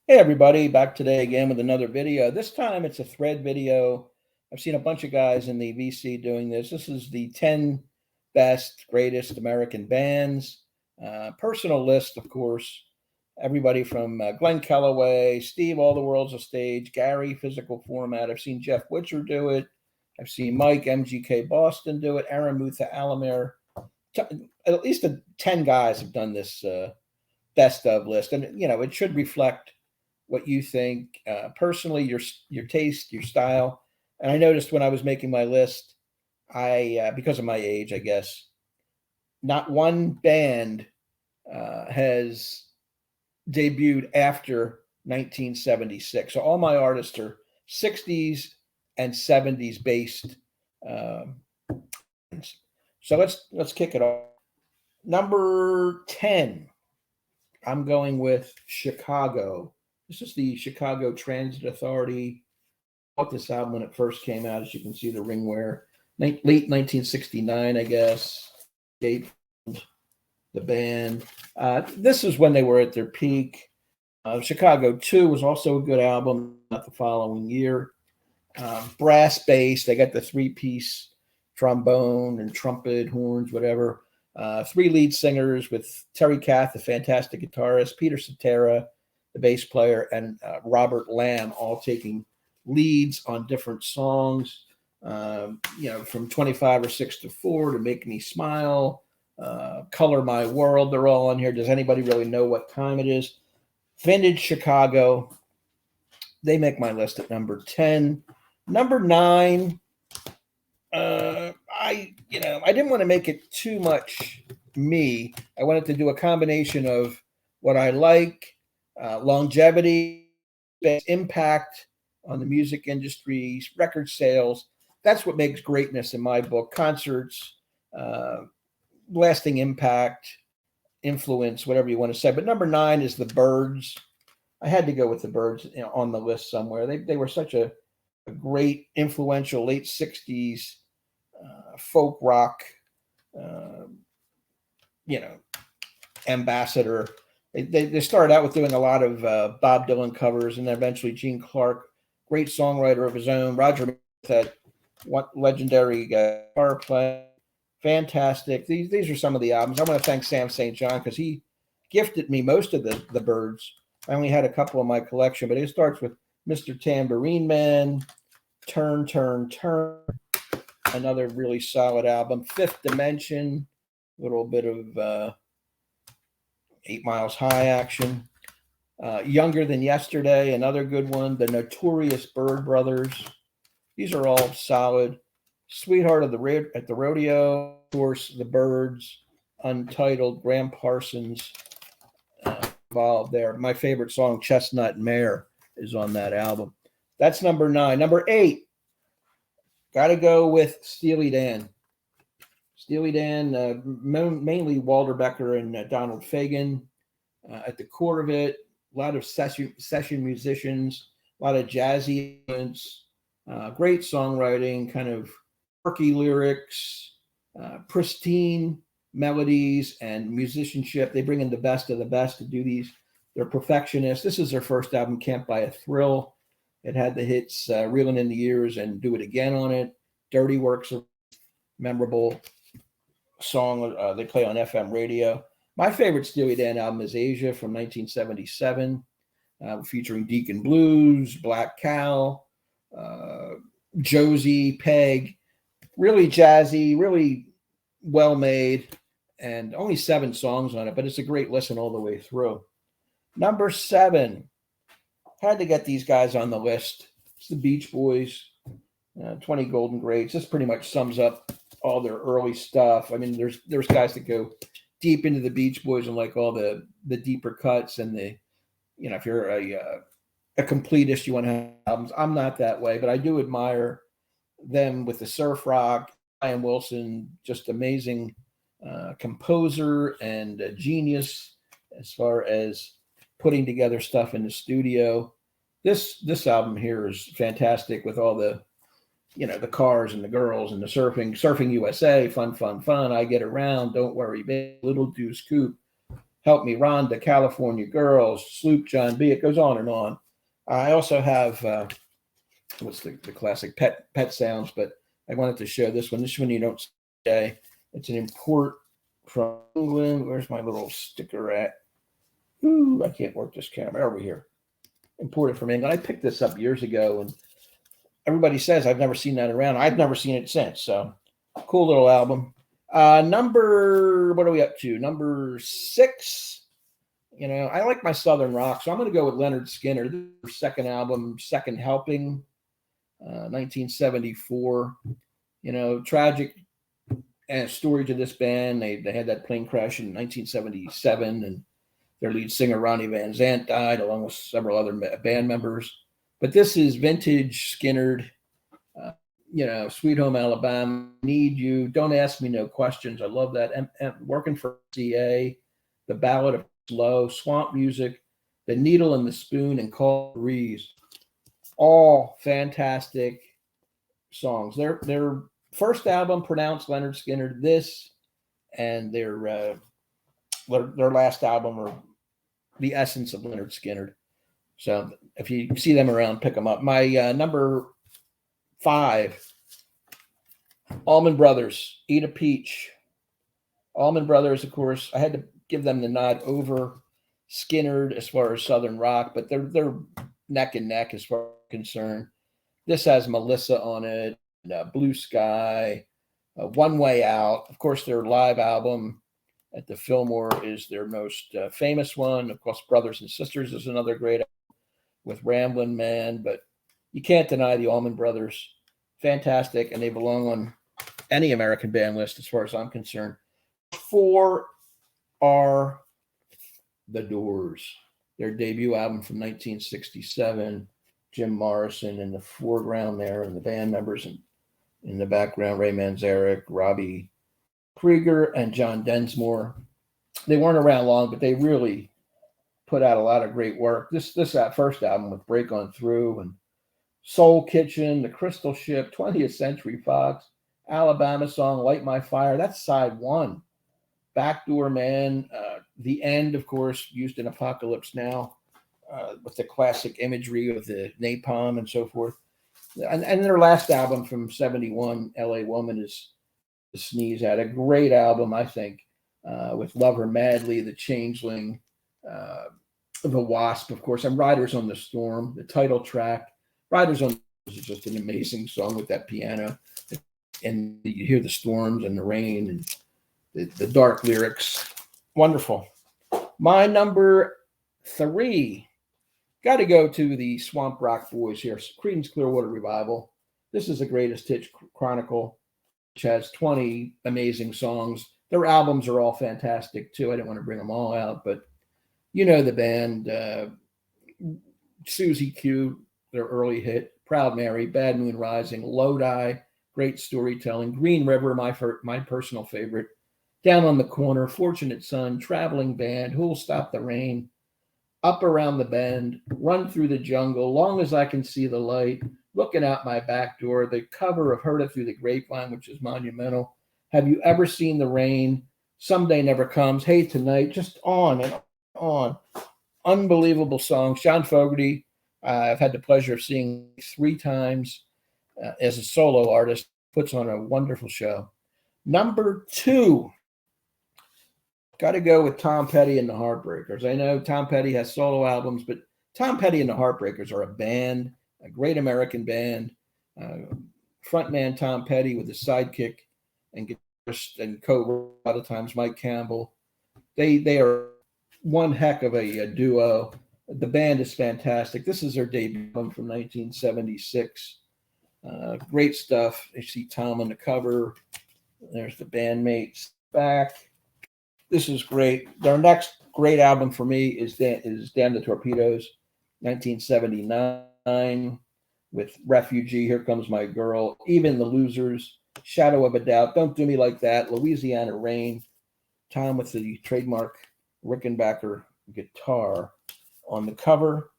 Hey everybody, back today again with another video. This time it's a thread video. I've seen a bunch of guys in the VC doing this. This is the 10 best, greatest American bands. Personal list, of course. Everybody from Glen Kellaway, Steve, All the World's a Stage, Gary, Physical Format. I've seen Jeff Witcher do it. I've seen Mike, MGK Boston do it. Aaron Mutha, Alamere. At least 10 guys have done this best of list. And, it should reflect what you think personally, your taste, your style. And I noticed when I was making my list, I because of my age, I guess, not one band has debuted after 1976. So all my artists are 60s and 70s based. So let's kick it off. Number 10, I'm going with Chicago. This is the Chicago Transit Authority. I bought this album when it first came out. As you can see, the ringwear. Late 1969, I guess. The band. This is when they were at their peak. Chicago 2 was also a good album, not the following year. Brass bass. They got the three-piece trombone and trumpet, horns, whatever. 3 lead singers with Terry Kath, the fantastic guitarist, Peter Cetera, the bass player, and Robert Lamb, all taking leads on different songs, from 25 or 6 to 4 to Make Me Smile, Color My World. They're all on here. Does anybody really know what time it is? Vintage Chicago. They make my list at number 10. Number 9, I didn't want to make it too much me. I wanted to do a combination of what I like, longevity, impact on the music industry, record sales. That's what makes greatness in my book. Concerts, lasting impact, influence, whatever you want to say. But number 9 is the Byrds. I had to go with the Byrds on the list somewhere. They were such a great, influential late 60s folk rock, ambassador. They started out with doing a lot of Bob Dylan covers, and then eventually Gene Clark, great songwriter of his own. Roger had legendary guitar play, fantastic. These are some of the albums. I want to thank Sam St. John because he gifted me most of the Byrds. I only had a couple in my collection, but it starts with Mr. Tambourine Man, Turn, Turn, Turn, another really solid album. Fifth Dimension, a little bit of 8 Miles High action. Younger Than Yesterday, another good one. The Notorious Byrd Brothers. These are all solid. Sweetheart at the Rodeo, of course, the Byrds, Untitled, Graham Parsons involved there. My favorite song, Chestnut Mare, is on that album. That's number 9. Number 8, got to go with Steely Dan. Steely Dan, mainly Walter Becker and Donald Fagen. At the core of it, a lot of session musicians, a lot of jazzy elements, great songwriting, kind of quirky lyrics, pristine melodies and musicianship. They bring in the best of the best to do these. They're perfectionists. This is their first album, Can't Buy a Thrill. It had the hits Reelin' in the Years and Do It Again on it. Dirty Work's a memorable song they play on FM radio. My favorite Steely Dan album is Asia from 1977, featuring Deacon Blues, Black Cow, Josie, Peg. Really jazzy, really well made, and only 7 songs on it, but it's a great listen all the way through. Number 7, had to get these guys on the list. It's the Beach Boys, 20 Golden Greats. This pretty much sums up all their early stuff. I mean, there's guys that go deep into the Beach Boys and like all the deeper cuts and if you're a completist, you want to have albums. I'm not that way, but I do admire them with the surf rock. Brian Wilson, just amazing composer and a genius as far as putting together stuff in the studio. This album here is fantastic with all the the cars and the girls and the surfing USA, fun, I get around, don't worry, babe, Little Deuce Coupe, Help Me Rhonda, California Girls, Sloop John B. It goes on and on. I also have what's the classic Pet Sounds, but I wanted to show this one. This one you don't say. It's an import from England. Where's my little sticker at? Ooh, I can't work this camera. Over here. Imported from England. I picked this up years ago, and everybody says I've never seen that around. I've never seen it since. So cool little album. What are we up to? Number 6. You know, I like my Southern rock, so I'm going to go with Lynyrd Skynyrd. Their second album, Second Helping, 1974. You know, tragic story to this band. They had that plane crash in 1977, and their lead singer Ronnie Van Zant died, along with several other band members. But this is vintage Skynyrd. You know, Sweet Home Alabama, Need You, Don't Ask Me No Questions. I love that. Working for CA, The Ballad of Slow, Swamp Music, The Needle and the Spoon, and Call Breeze. All fantastic songs. Their first album, pronounced Lynyrd Skynyrd. This and their last album are the essence of Lynyrd Skynyrd. So if you see them around, pick them up. My number 5, Allman Brothers, Eat a Peach. Allman Brothers, of course, I had to give them the nod over Skynyrd as far as Southern rock, but they're neck and neck as far as I'm concerned. This has Melissa on it, Blue Sky, One Way Out. Of course, their live album at the Fillmore is their most famous one. Of course, Brothers and Sisters is another great album with Ramblin' Man, but you can't deny the Allman Brothers. Fantastic, and they belong on any American band list as far as I'm concerned. 4 are The Doors, their debut album from 1967. Jim Morrison in the foreground there, and the band members in the background, Ray Manzarek, Robbie Krieger, and John Densmore. They weren't around long, but they really put out a lot of great work. This first album with Break On Through and Soul Kitchen, The Crystal Ship, 20th Century Fox, Alabama Song, Light My Fire. That's side 1. Backdoor Man, The End, of course, used in Apocalypse Now, with the classic imagery of the napalm and so forth. And their last album from 71, LA Woman, is to sneeze at. A great album, I think, with Love Her Madly, The Changeling, The Wasp, of course, and Riders on the Storm, the title track. Riders on the Storm is just an amazing song with that piano. And you hear the storms and the rain and the dark lyrics. Wonderful. My number 3, got to go to the Swamp Rock Boys here. Creedence Clearwater Revival. This is the Greatest Hits Chronicle, which has 20 amazing songs. Their albums are all fantastic too. I didn't want to bring them all out, but you know the band. Susie Q, their early hit. Proud Mary, Bad Moon Rising, Lodi, great storytelling. Green River, my personal favorite. Down on the Corner, Fortunate Son, Traveling Band, Who'll Stop the Rain, Up Around the Bend, Run Through the Jungle, Long as I Can See the Light, Looking Out My Back Door, the cover of Heard It Through the Grapevine, which is monumental. Have You Ever Seen the Rain? Someday Never Comes, Hey Tonight, just on and on. Unbelievable songs. John Fogerty, I've had the pleasure of seeing 3 times as a solo artist. Puts on a wonderful show. Number 2, got to go with Tom Petty and the Heartbreakers. I know Tom Petty has solo albums, but Tom Petty and the Heartbreakers are a band, a great American band. Frontman Tom Petty with his sidekick and guitarist and co-writer a lot of times, Mike Campbell. They are one heck of a duo. The band is fantastic. This is their debut album from 1976. Great stuff. You see Tom on the cover. There's the bandmates back. This is great. Their next great album for me is Damn the Torpedoes, 1979, with Refugee, Here Comes My Girl, Even the Losers, Shadow of a Doubt, Don't Do Me Like That, Louisiana Rain. Tom with the trademark Rickenbacker guitar on the cover.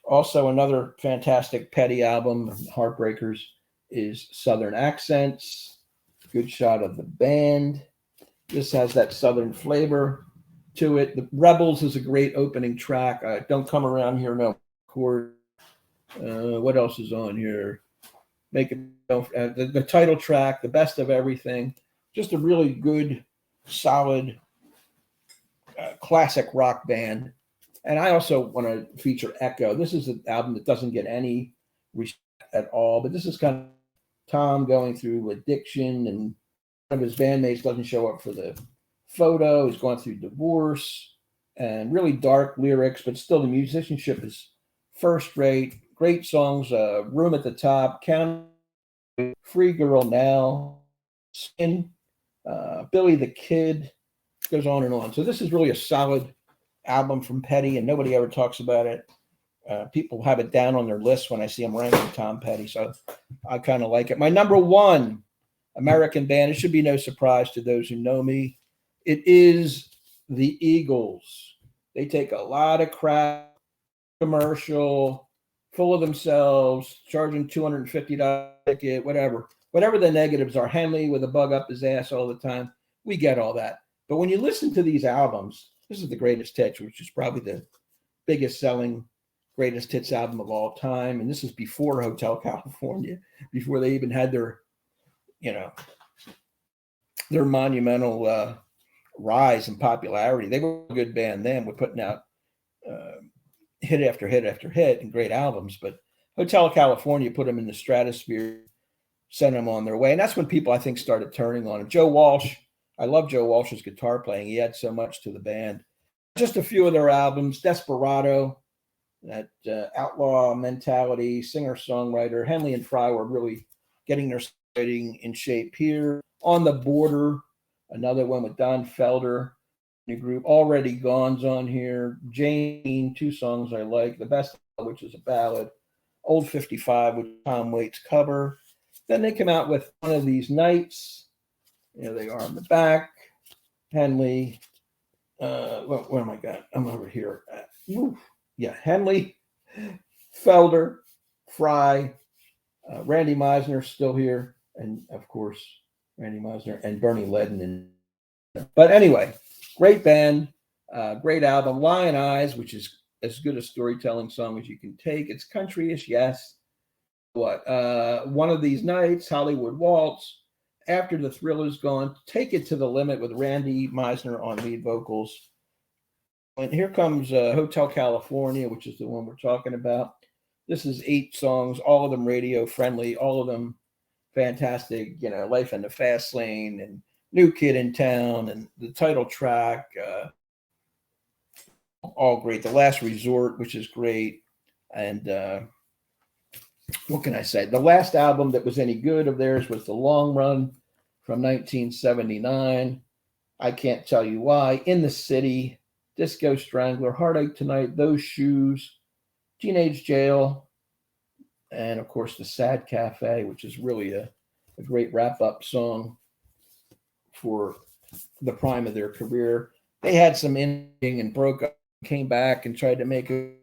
Also, another fantastic Petty album, Heartbreakers, is Southern Accents. Good shot of the band. This has that Southern flavor. to it. The Rebels is a great opening track. Don't Come Around Here No Chord. What else is on here? Make it the title track, The Best of Everything. Just a really good, solid, classic rock band. And I also want to feature Echo. This is an album that doesn't get any respect at all, but this is kind of Tom going through addiction, and one of his bandmates doesn't show up for the photo. He's going through divorce and really dark lyrics, but still the musicianship is first rate. Great songs, Room at the Top, Count, Free Girl Now, Skin, Billy the Kid, goes on and on. So this is really a solid album from Petty, and nobody ever talks about it. People have it down on their list when I see them ranking Tom Petty, so I kind of like it. My number one American band, it should be no surprise to those who know me, it is the Eagles. They take a lot of crap, commercial, full of themselves, charging $250 ticket, whatever the negatives are. Henley with a bug up his ass all the time. We get all that. But when you listen to these albums, this is the Greatest Hits, which is probably the biggest selling Greatest Hits album of all time. And this is before Hotel California, before they even had their, their monumental rise in popularity. They were a good band then. We're putting out hit after hit after hit and great albums, but Hotel California put them in the stratosphere, sent them on their way. And that's when people, I think, started turning on him. Joe Walsh, I love Joe Walsh's guitar playing. He had so much to the band. Just a few of their albums, Desperado, that outlaw mentality, singer-songwriter. Henley and Fry were really getting their songwriting in shape here. On the Border, another one with Don Felder. New group, Already Gone's on here. Jane, two songs I like. The Best, which is a ballad. Old 55, which Tom Waits cover. Then they come out with One of These Nights. They are on the back. Henley. Where am I got? I'm over here. Henley, Felder, Fry, Randy Meisner still here, and of course Randy Meisner and Bernie Ledden. But anyway, great band, great album. Lion Eyes, which is as good a storytelling song as you can take. It's country-ish, yes. One of These Nights, Hollywood Waltz, After the Thrill Is Gone, Take It to the Limit with Randy Meisner on lead vocals. And here comes Hotel California, which is the one we're talking about. This is 8 songs, all of them radio friendly, all of them fantastic, Life in the Fast Lane and New Kid in Town and the title track, all great. The Last Resort, which is great. And what can I say? The last album that was any good of theirs was The Long Run from 1979. I Can't Tell You Why, In the City, Disco Strangler, Heartache Tonight, Those Shoes, Teenage Jail, and of course The Sad Cafe, which is really a great wrap-up song for the prime of their career. They had some ending and broke up, came back and tried to make it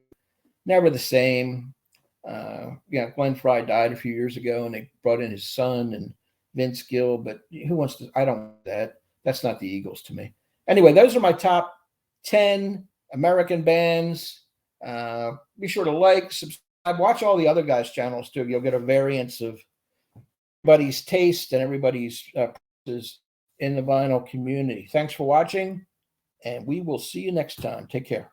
never the same. Glenn Fry died a few years ago, and they brought in his son and Vince Gill, but who wants to? I don't want that. That's not the Eagles to me. Anyway, those are my top 10 American bands. Be sure to like, subscribe, watch all the other guys' channels too. You'll get a variance of everybody's taste and everybody's preferences in the vinyl community. Thanks for watching, and we will see you next time. Take care.